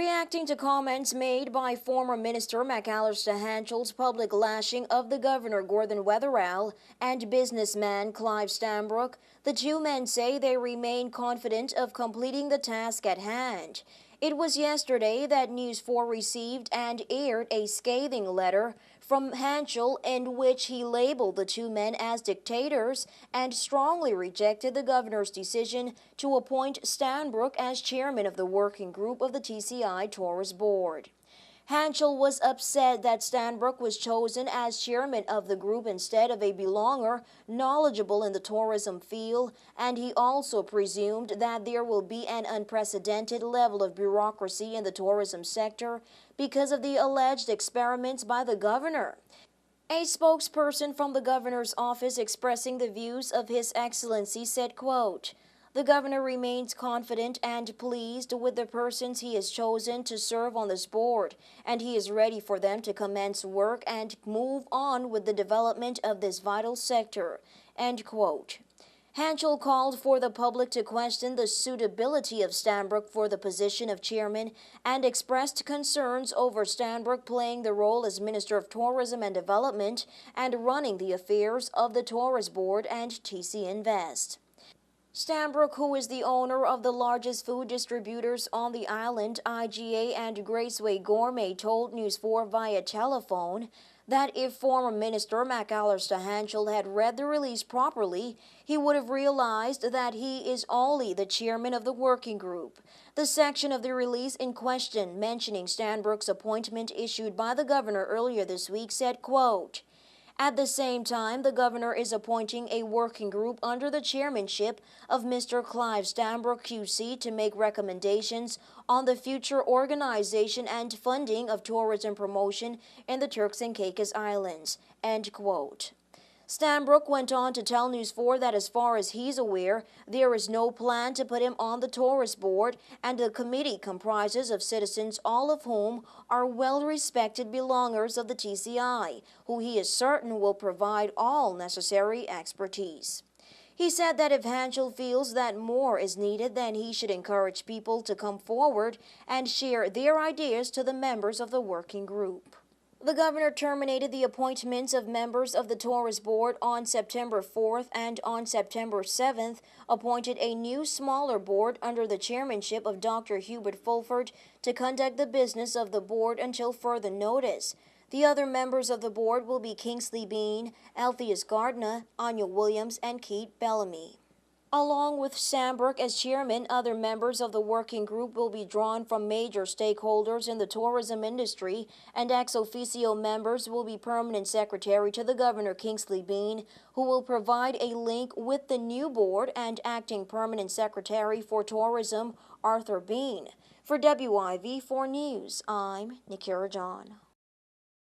Reacting to comments made by former Minister Hanchell's public lashing of the Governor Gordon Weatherall and businessman Clive Stanbrook, the two men say they remain confident of completing the task at hand. It was yesterday that News 4 received and aired a scathing letter from Hanchell in which he labeled the two men as dictators and strongly rejected the governor's decision to appoint Stanbrook as chairman of the working group of the TCI Tourist Board. Hanchell was upset that Stanbrook was chosen as chairman of the group instead of a belonger knowledgeable in the tourism field, and he also presumed that there will be an unprecedented level of bureaucracy in the tourism sector because of the alleged experiments by the governor. A spokesperson from the governor's office expressing the views of His Excellency said, quote, "The governor remains confident and pleased with the persons he has chosen to serve on this board, and he is ready for them to commence work and move on with the development of this vital sector." End quote. Hanchell called for the public to question the suitability of Stanbrook for the position of chairman and expressed concerns over Stanbrook playing the role as Minister of Tourism and Development and running the affairs of the Tourist Board and TC Invest. Stanbrook, who is the owner of the largest food distributors on the island, IGA and Graceway Gourmet, told News 4 via telephone that if former Minister Hanchell had read the release properly, he would have realized that he is only the chairman of the working group. The section of the release in question mentioning Stanbrook's appointment issued by the governor earlier this week said, quote, "At the same time, the governor is appointing a working group under the chairmanship of Mr. Clive Stanbrook QC to make recommendations on the future organization and funding of tourism promotion in the Turks and Caicos Islands." End quote. Stanbrook went on to tell News 4 that as far as he's aware, there is no plan to put him on the tourist board, and the committee comprises of citizens, all of whom are well-respected belongers of the TCI, who he is certain will provide all necessary expertise. He said that if Hanchell feels that more is needed, then he should encourage people to come forward and share their ideas to the members of the working group. The governor terminated the appointments of members of the Tourist Board on September 4th and on September 7th appointed a new smaller board under the chairmanship of Dr. Hubert Fulford to conduct the business of the board until further notice. The other members of the board will be Kingsley Bean, Alpheus Gardner, Anya Williams, and Keith Bellamy. Along with Stanbrook as chairman, other members of the working group will be drawn from major stakeholders in the tourism industry, and ex officio members will be permanent secretary to the governor Kingsley Bean, who will provide a link with the new board, and acting permanent secretary for tourism Arthur Bean. For WIV4 News, I'm Nikira John.